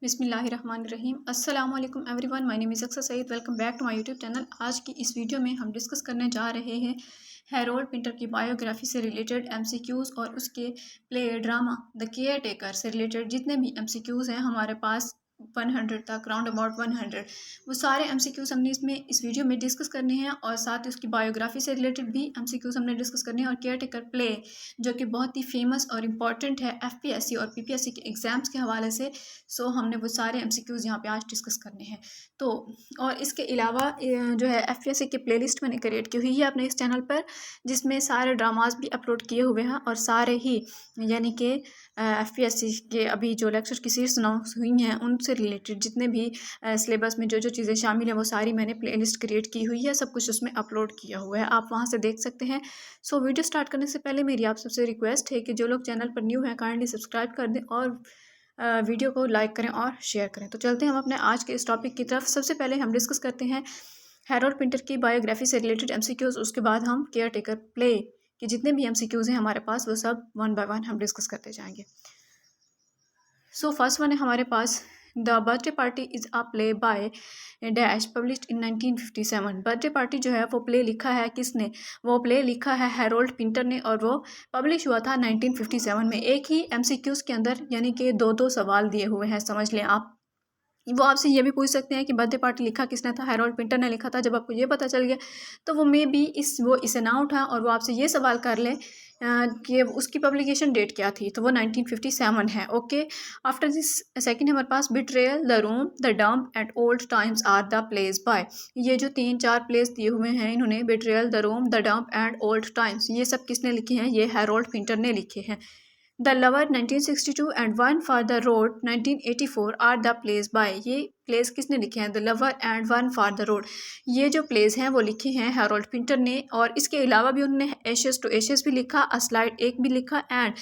बिस्मिल्लाहिर्रहमानिर्रहीम अस्सलाम वालेकुम everyone. My name is Aksar Saeed. Welcome back to my YouTube channel. आज की इस वीडियो में हम डिस्कस करने जा रहे हैं हैरोल्ड पिंटर की बायोग्राफी से रिलेटेड एमसीक्यूज़ और उसके play drama the caretaker से रिलेटेड जितने भी एमसीक्यूज़ हैं हमारे पास 100 तक, राउंड अबाउट 100, वो सारे एमसीक्यूज़ हमने इस वीडियो में डिस्कस करने हैं और साथ ही उसकी बायोग्राफी से रिलेटेड भी एमसीक्यूज़ हमने डिस्कस करने हैं और केयर टेकर प्ले जो कि बहुत ही फेमस और इम्पॉर्टेंट है एफपीएससी और पीपीएससी के एग्ज़ाम्स के हवाले से। सो हमने वो सारे एमसीक्यूज़ यहाँ पे आज डिस्कस करने हैं। तो और इसके अलावा जो है एफपीएससी की प्लेलिस्ट मैंने क्रिएट की हुई है अपने इस चैनल पर, जिसमें सारे ड्रामाज भी अपलोड किए हुए हैं और सारे ही यानी कि एफपीएससी के अभी जो लेक्चर की सीरीज अनाउंस हुई हैं उनसे रिलेटेड जितने भी सिलेबस में जो जो चीज़ें शामिल हैं वो सारी मैंने प्लेलिस्ट क्रिएट की हुई है, सब कुछ उसमें अपलोड किया हुआ है, आप वहाँ से देख सकते हैं। सो वीडियो स्टार्ट करने से पहले मेरी आप सबसे रिक्वेस्ट है कि जो लोग चैनल पर न्यू हैं काइंडली सब्सक्राइब कर दें और वीडियो को लाइक करें और शेयर करें। तो चलते हैं हम अपने आज के इस टॉपिक की तरफ। सबसे पहले हम डिस्कस करते हैं हैरोल्ड पिंटर की बायोग्राफी से रिलेटेड एमसीक्यूज़, उसके बाद हम केयर टेकर प्ले के जितने भी एमसीक्यूज़ हैं हमारे पास वो सब वन बाय वन हम डिस्कस करते जाएंगे। सो फर्स्ट वन है हमारे पास the birthday party is a play by dash published in 1957। Birthday party जो है वो प्ले लिखा है किसने? वो प्ले लिखा है हैरोल्ड पिंटर ने और वो पब्लिश हुआ था 1957 में। एक ही एमसीक्यूज़ के अंदर यानी कि दो दो सवाल दिए हुए हैं, समझ लें आप। वो आपसे ये भी पूछ सकते हैं कि बर्थडे पार्टी लिखा किसने था? हैरोल्ड पिंटर ने लिखा था। जब आपको ये पता चल गया तो वो मे बी वो इसे ना उठा और वो आपसे ये सवाल कर ले कि उसकी पब्लिकेशन डेट क्या थी, तो वो 1957 है। ओके, आफ्टर दिस सेकंड हमारे पास betrayal, the room, the dump and old times are the place by. ये जो 3-4 प्लेस दिए हुए हैं इन्होंने, betrayal, the room, the dump and old times, ये सब किसने लिखे हैं? ये हैरोल्ड पिंटर ने लिखे हैं। The lover 1962 and one for the road 1984 are the place by. ये प्लेस किसने लिखे हैं? The lover and one for the road, ये जो प्लेस हैं वो लिखे हैं हैरोल्ड पिंटर ने। और इसके अलावा भी उन्होंने एशेस टू एशेस भी लिखा, अ स्लाइड एक भी लिखा and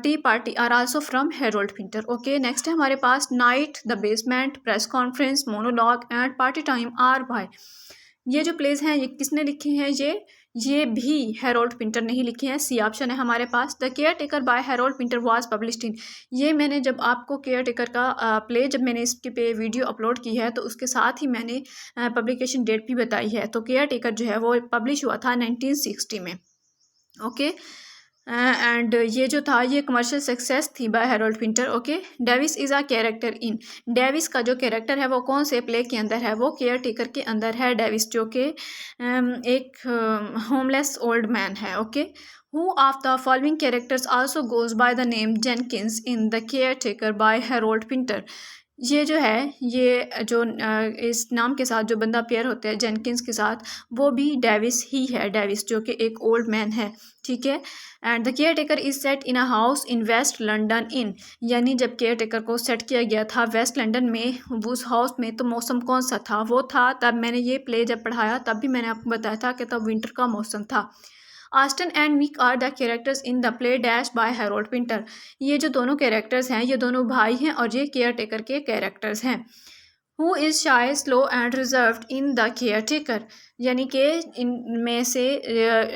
tea party are also from Harold Pinter. Okay, next है हमारे पास night, the basement, press conference, monologue and party time are by. ये जो प्लेस हैं ये किसने लिखे हैं? ये भी हैरोल्ड पिंटर ने ही लिखे हैं। सी ऑप्शन है हमारे पास। The caretaker by Harold Pinter was published in, ये मैंने जब आपको केयर टेकर का प्ले जब मैंने इसके पे वीडियो अपलोड की है तो उसके साथ ही मैंने पब्लिकेशन डेट भी बताई है। तो केयर टेकर जो है वो पब्लिश हुआ था 1960 में। ओके, एंड ये जो था ये कमर्शियल सक्सेस थी bye Harold Pinter. Okay, Davis is a character in, Davis का जो कैरेक्टर है वो कौन से प्ले के अंदर है? वो केयर टेकर के अंदर है डेविस, जो कि एक होमलेस ओल्ड मैन है। Okay, who of the following characters also goes by the name Jenkins in the caretaker by Harold Pinter. ये जो है ये जो इस नाम के साथ जो बंदा पेयर होते हैं जेनकिंस के साथ, वो भी डेविस ही है, डेविस जो कि एक ओल्ड मैन है। ठीक है, and the caretaker is set in a house in west London in, यानी जब केयर टेकर को सेट किया गया था वेस्ट लंदन में उस हाउस में, तो मौसम कौन सा था? वो था, तब मैंने ये प्ले जब पढ़ाया तब भी मैंने आपको बताया था कि तब विंटर का मौसम था। Aston and Mick are the characters in the play dash by Harold Pinter. ये जो दोनों कैरेक्टर्स हैं ये दोनों भाई हैं और ये केयर टेकर के कैरेक्टर्स हैं। Who is shy, slow and reserved in the caretaker, यानी कि इनमें से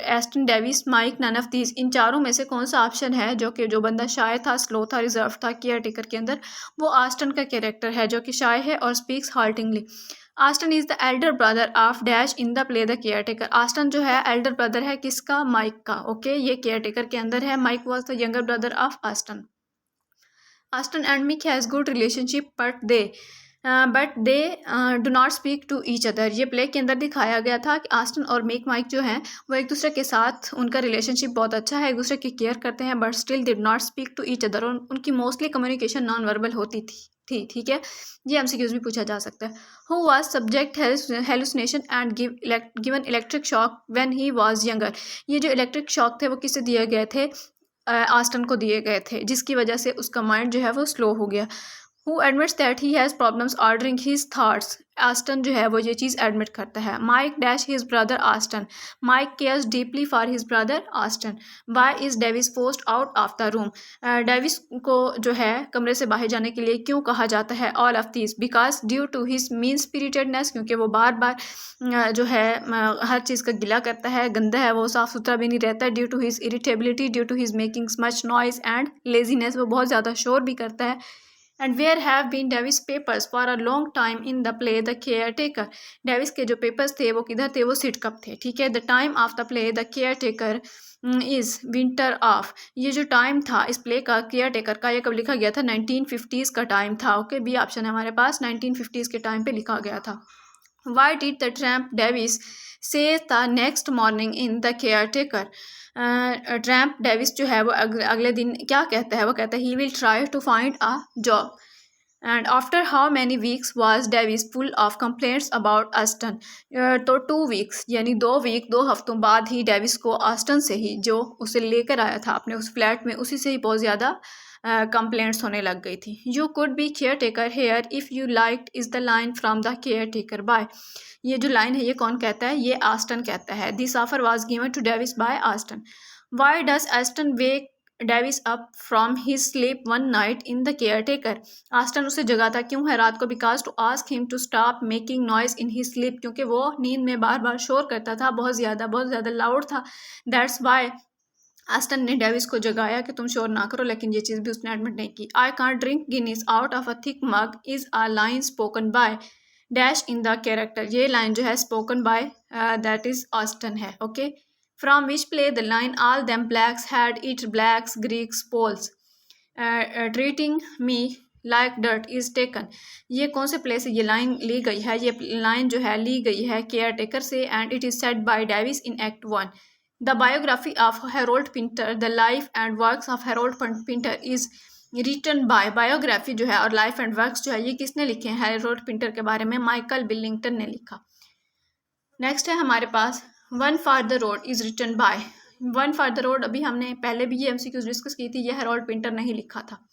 Aston, Davies, Mike, none of these, इन चारों में से कौन सा ऑप्शन है जो कि जो बंदा शाय था, स्लो था, रिजर्व था केयर टेकर के अंदर? वो आस्टन का कैरेक्टर है जो कि शाय है और speaks haltingly. Aston is the elder brother of dash in the play the caretaker. Aston जो है एल्डर ब्रदर है किसका? माइक का। ओके, ये केयर टेकर के अंदर है। Mike was the younger brother of Aston. Aston and Mick has good relationship but they do not speak to each other. ये प्ले के अंदर दिखाया गया था कि आस्टन और माइक जो हैं वो एक दूसरे के साथ उनका रिलेशनशिप बहुत अच्छा है, एक दूसरे की केयर करते हैं, but still they do not speak to each other, उनकी मोस्टली कम्युनिकेशन नॉन वर्बल होती थी। ठीक है, ये एमसीक्यूज भी पूछा जा सकता है। Who was subject hallucination and given electric shock when he was younger. ये जो इलेक्ट्रिक शॉक थे वो किससे दिए गए थे? आस्टन को दिए गए थे, जिसकी वजह से उसका माइंड जो है वो स्लो हो गया। Who admits that he has problems ordering his thoughts. Aston जो है वो ये चीज़ एडमिट करता है। Mike dash his brother Aston, Mike cares deeply for his brother Aston. Why is Davies forced out of the room, Davies को जो है कमरे से बाहर जाने के लिए क्यों कहा जाता है? All of this because due to his mean spiritedness, क्योंकि वो बार बार जो है हर चीज़ का गिला करता है, गंदा है वो, साफ़ सुथरा भी नहीं रहता। Due to his irritability, due to his making much noise and laziness, वो बहुत ज़्यादा शोर भी करता है। And where have been Davies papers for a long time in the play the caretaker. Davies के जो पेपर्स थे वो किधर थे, वो सिटकप थे, ठीक है। The time of the play the caretaker is winter of. ये जो टाइम था इस प्ले का केयर टेकर का, ये कब लिखा गया था, 1950s का टाइम था, ओके। बी ऑप्शन है हमारे पास, 1950s के टाइम पे लिखा गया था। Why did the tramp Davies say the next morning in the caretaker. Tramp Davies जो है वो अगले दिन क्या कहता है, वो कहता है he will try to find a job. And after how many weeks was Davies full of complaints about Aston. तो 2 वीक्स यानी 2 वीक 2 हफ्तों बाद ही डेविस को ऑस्टन से ही, जो उसे लेकर आया था अपने उस फ्लैट में, उसी से ही बहुत ज़्यादा कंप्लेंट्स होने लग गई थी। You could be caretaker here if you liked is the line from the caretaker by. ये जो लाइन है ये कौन कहता है, ये ऑस्टन कहता है। This offer was given to Davies by Aston. Why does Aston wake Davies up from his sleep one night in the caretaker. Aston उसे जगाता क्यों है रात को, because to ask him to stop making noise in his sleep, क्योंकि वो नींद में बार बार शोर करता था, बहुत ज़्यादा लाउड था। दैट्स वाई ऑस्टन ने डेविस को जगाया कि तुम शोर ना करो, लेकिन ये चीज़ भी उसने एडमिट नहीं की। I can't drink Guinness out of a thick mug is a line spoken by dash in the character. ये लाइन जो है spoken by that is Aston है, okay. From which play the line all them blacks had it blacks Greeks Poles treating me like dirt is taken. ये कौन से play से ये line ली गई है, ये लाइन जो है ली गई है केयर टेकर से, and it is said by Davies in act 1। The biography of Harold Pinter the life and works of Harold Pinter is written by. Biography जो है और लाइफ एंड वर्क्स जो है ये किसने लिखे हैं, हेरोल्ड पिंटर के बारे में माइकल बिलिंगटन ने लिखा। नेक्स्ट है हमारे पास one for the road is written by. One for the road अभी हमने पहले भी ये एमसीक्यूज डिस्कस की थी, ये हेरोल्ड पिंटर ने ही लिखा था।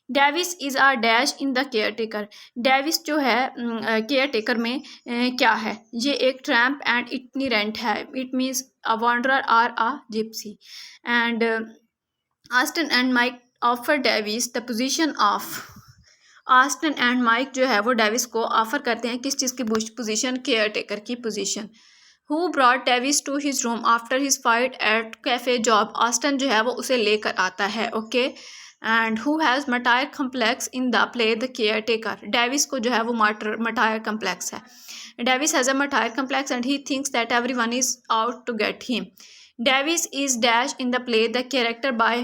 Davis is a dash in the caretaker. Davis जो है केयर टेकर में क्या है, ये एक ट्रैम्प एंड इटनीरेंट है, it means a wanderer or a gypsy. And Aston and Mike offer Davies the position of. Aston and Mike जो है वो डेविस को ऑफर करते हैं किस चीज़ की पोजीशन, केयर टेकर की position. Who brought Davies to his room after his fight at cafe job. Aston जो है वो उसे लेकर आता है, okay. And who has martyr complex in the play the caretaker. Davies को जो है वो मटायर कम्प्लेक्स है। Davies has a martyr complex and he thinks that everyone is out to get him. Davis is dash in the play the character by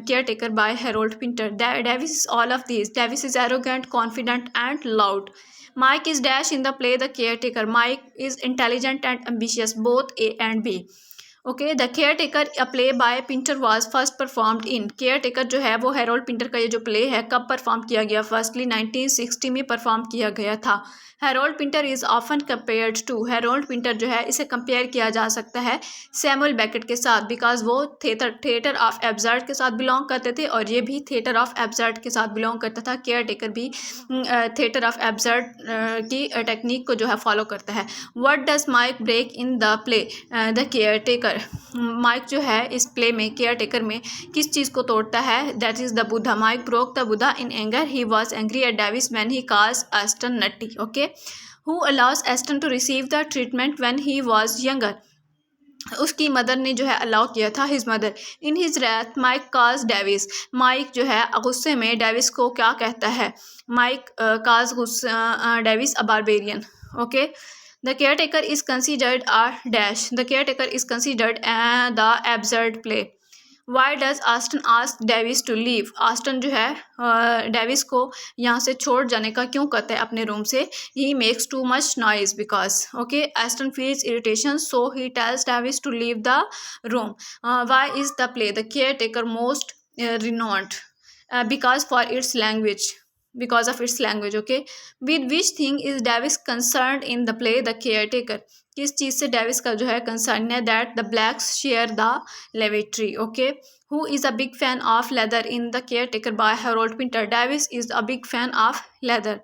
caretaker by Harold Pinter. Davis is all of these. Davis is arrogant, confident, and loud. Mike is dash in the play the caretaker. Mike is intelligent and ambitious, both A and B. Okay, the care taker a play bye Pinter was first performed in. Care taker जो है वो Harold Pinter का ये जो play है कब perform किया गया, फर्स्टली 1960 में परफॉर्म किया गया था। Harold Pinter is often compared to. Harold Pinter जो है इसे कंपेयर किया जा सकता है सैमुअल बेकेट के साथ, बिकॉज वो थिएटर ऑफ एब्सर्ड के साथ बिलोंग करते थे और ये भी थिएटर ऑफ एब्सर्ड के साथ बिलोंग करता था। केयर टेकर भी थिएटर ऑफ एब्सर्ड की टेक्निक को जो है फॉलो करता है। What does Mike break in the play the caretaker. Mike जो है इस प्ले में केयर टेकर में किस चीज़ को तोड़ता है, that is the Buddha. Mike broke the Buddha in anger. He was angry at Davies when he calls Aston nutty, okay. Who allows Aston to receive the treatment when he was younger. उसकी mother ने जो है allow किया था, his mother. In his wrath Mike calls Davies. Mike जो है गुस्से में डेविस को क्या कहता है, Mike calls Davies a barbarian, okay. The caretaker is considered a dash. The caretaker is considered the absurd play. Why does Austin ask Davis to leave? Austin जो है डेविस को यहाँ से छोड़ जाने का क्यों कहता है अपने रूम से। He makes too much noise because, okay, Austin feels irritation, so he tells Davis to leave the room. Why is the play the caretaker most renowned? Because for its language. Because of its language, okay. With which thing is Davis concerned in the play the caretaker? किस चीज़ से Davis का जो है concern है, that the blacks share the lavatory, okay. Who is a big fan of leather in the caretaker by Harold Pinter. Davies is a big fan of leather.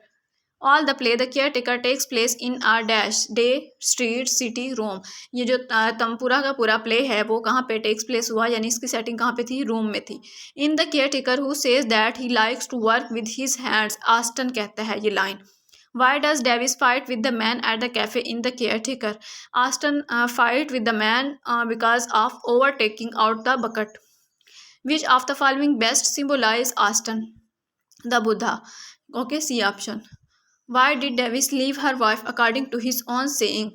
All the play the caretaker takes place in are dash day street city Rome. ये जो तमपुरा का पूरा play है वो कहाँ पे takes place हुआ, यानी इसकी सेटिंग कहाँ पे थी, रोम में थी। In the caretaker who says that he likes to work with his hands. Aston कहता है ये line. Why does Davies fight with the man at the cafe in the caretaker. Aston fight with the man because of overtaking out the bucket. Which of the following best symbolize Aston. The Buddha. Okay, see option. Why did Davies leave her wife according to his on saying?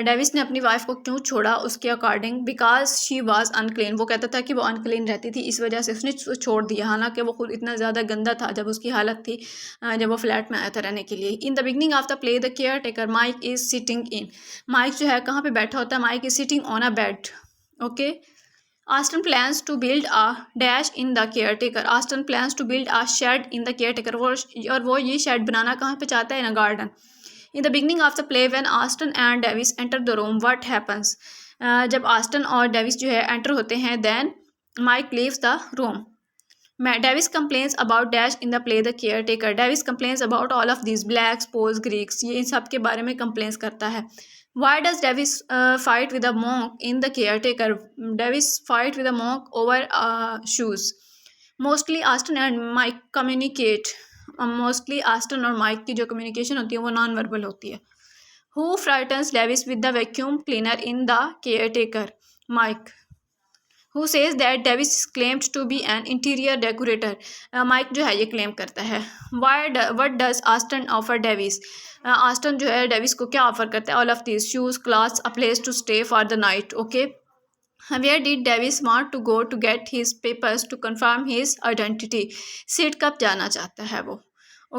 Davis ने अपनी wife को क्यों छोड़ा उसके according? Because she was unclean, वो कहता था कि वो अनक्लीन रहती थी, इस वजह से उसने छोड़ दिया, हालांकि वो खुद इतना ज़्यादा गंदा था जब उसकी हालत थी जब वो फ्लैट में आया था रहने के लिए। In the beginning of the play the caretaker Mike is sitting in, Mike जो है कहाँ पे बैठा होता है? Mike is sitting on a bed. Okay, Aston plans to build a dash in the caretaker. Aston plans to build a shed in the caretaker. वो ये shed बनाना कहाँ पे चाहता है? In a garden. In the beginning of the play, when Aston and Davis enter the room, what happens? जब Aston और Davis जो है enter होते हैं, then Mike leaves the room. Davis complains about dash in the play the caretaker. Davis complains about all of these blacks, Poles, Greeks. ये इन सब के बारे में complains करता है. Why does Davis fight with a monk in the caretaker? Davis fight with a monk over shoes. Mostly Aston and Mike communicate. Mostly Aston और Mike की जो communication होती है वो non-verbal होती है. Who frightens Davis with the vacuum cleaner in the caretaker? Mike. Who says that Davis is claimed to be an interior decorator? Mike जो है ये claim करता है. What does Aston offer Davis? Aston जो है Davis को क्या offer करता है? All of these: shoes, clothes, a place to stay for the night. Okay. Where did Davis want to go to get his papers to confirm his identity? Sid कब जाना चाहता है वो?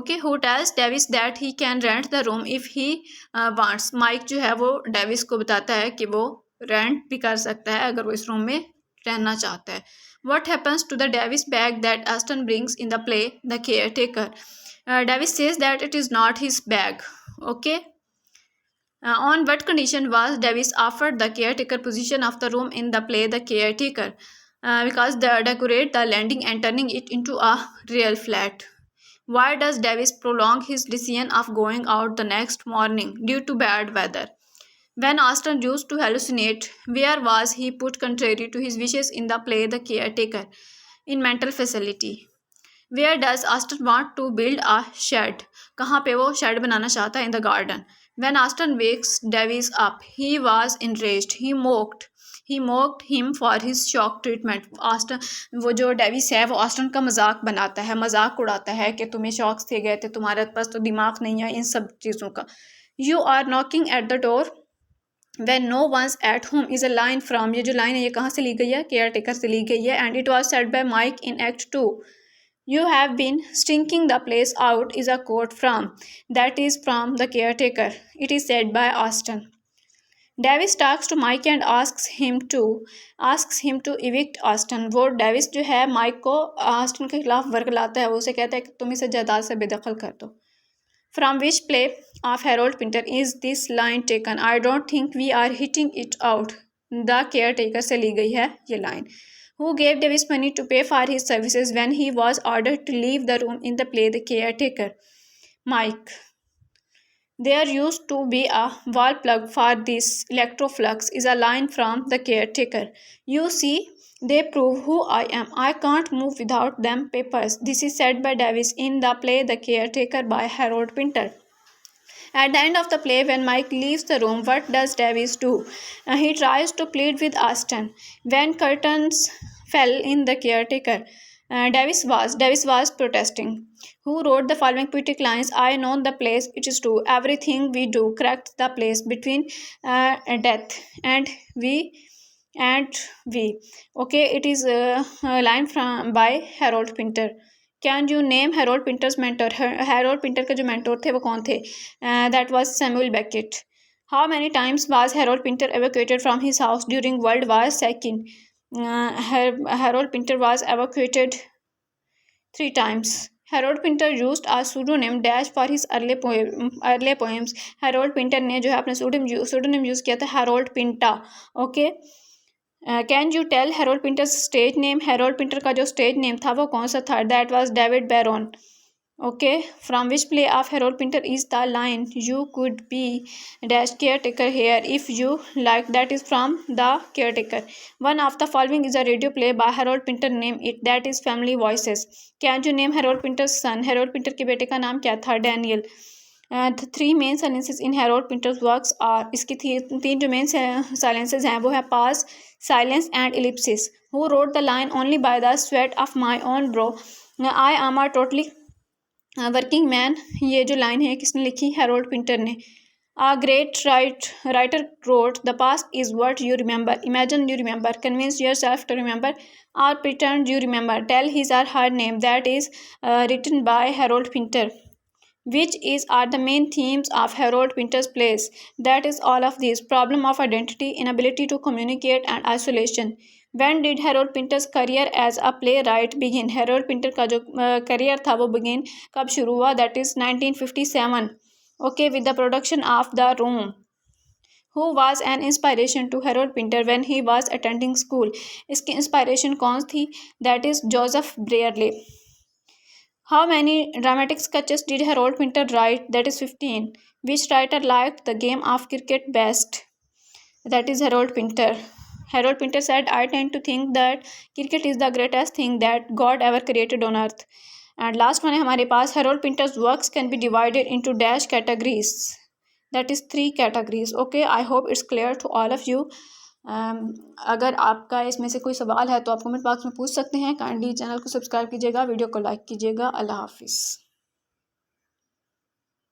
Okay. Who tells Davis that he can rent the room if he wants? Mike जो है वो Davis को बताता है कि वो rent भी कर सकता है अगर वो इस रूम में रहना चाहता है. What happens to the Davis bag that Aston brings in the play The Caretaker? Davis says that it is not his bag. Okay. On what condition was Davis offered the caretaker position of the room in the play The Caretaker? Because they decorate the landing and turning it into a real flat. Why does Davis prolong his decision of going out the next morning? Due to bad weather. When Aston used to hallucinate, where was he put contrary to his wishes in the play The Caretaker? In mental facility. Where does Aston want to build a shed? कहाँ पे वो shed बनाना चाहता है? In the garden. When Aston wakes Davis up, he was enraged. He mocked him for his shock treatment. Aston, वो जो Davis है वो Aston का मजाक बनाता है, मजाक उड़ाता है कि तुम्हें शॉक से गए थे, तुम्हारे पास तो दिमाग नहीं है, इन सब चीज़ों का. You are knocking at the door when no one's at home is a line from, ये जो line है ये कहाँ से ली गई है? केयर टेकर से ली गई है. And it was said by Mike in Act 2. You have been stinking the place out is a quote from, that is from The Caretaker. It is said by Aston. Davis talks to Mike and asks him to evict Aston. वो Davis जो है Mike को Aston के खिलाफ work लाता है, वो उसे कहता है कि तुम इसे जायदाद से बेदखल कर दो. From which play of Harold Pinter is this line taken? I don't think we are hitting it out. The Caretaker से ली गई है ये line. Who gave Davis money to pay for his services when he was ordered to leave the room in the play The Caretaker? Mike. There used to be a wall plug for this electroflux is a line from The Caretaker. You see, they prove who I am. I can't move without them papers. This is said by Davis in the play The Caretaker by Harold Pinter. At the end of the play, when Mike leaves the room, what does Davis do? He tries to plead with Aston. When curtains fell in The Caretaker, Davis was protesting. Who wrote the following poetic lines? I know the place it is true. Everything we do corrects the place between death and we. Okay, it is a line from by Harold Pinter. Can you name Harold Pinter's mentor? Harold Pinter के जो mentor थे वो कौन थे? That was Samuel Beckett. How many times was Harold Pinter evacuated from his house during World War II? Harold Pinter was evacuated 3 times. Harold Pinter used a pseudonym dash for his early poems. Harold Pinter ने जो है अपना pseudonym use किया था Harold Pinter. Okay. Can you tell Harold Pinter's stage name? Harold Pinter का जो stage name था वो कौन सा था? That was David Baron. Okay. From which play of Harold Pinter is the line you could be dash caretaker here if you like? That is from The Caretaker. One of the following is a radio play by Harold Pinter. Name it. That is Family Voices. Can you name Harold Pinter's son? Harold Pinter के बेटे का नाम क्या था? Daniel. The 3 main silences in Harold Pinter's works are, इसकी 3 जो main silences हैं वो है pause, silence and ellipsis. Who wrote the line only by the sweat of my own brow? I am a totally working man, ये जो line है किसने लिखी? हैरोल्ड पिंटर ने। A great writer wrote, "The past is what you remember. Imagine you remember. Convince yourself to remember, or pretend you remember. Tell his or her name." That is written by Harold Pinter. Which are the main themes of Harold Pinter's plays? That is all of these: problem of identity, inability to communicate, and isolation. When did Harold Pinter's career as a playwright begin? Harold Pinter का जो career था वो begin कब शुरू हुआ? That is 1957. Okay, with the production of The Room. Who was an inspiration to Harold Pinter when he was attending school? इसकी inspiration कौन थी? That is Joseph Brearley. How many dramatic sketches did Harold Pinter write? That is 15. Which writer liked the game of cricket best? That is Harold Pinter. Harold Pinter said, "I tend to think that cricket is the greatest thing that God ever created on earth." And last one है हमारे पास, Harold Pinter's works can be divided into dash categories. That is 3 categories. Okay, I hope it's clear to all of you. अगर आपका इसमें से कोई सवाल है तो आप कमेंट बॉक्स में पूछ सकते हैं। काइंडली चैनल को सब्सक्राइब कीजिएगा, वीडियो को लाइक कीजिएगा। अल्लाह हाफिज़।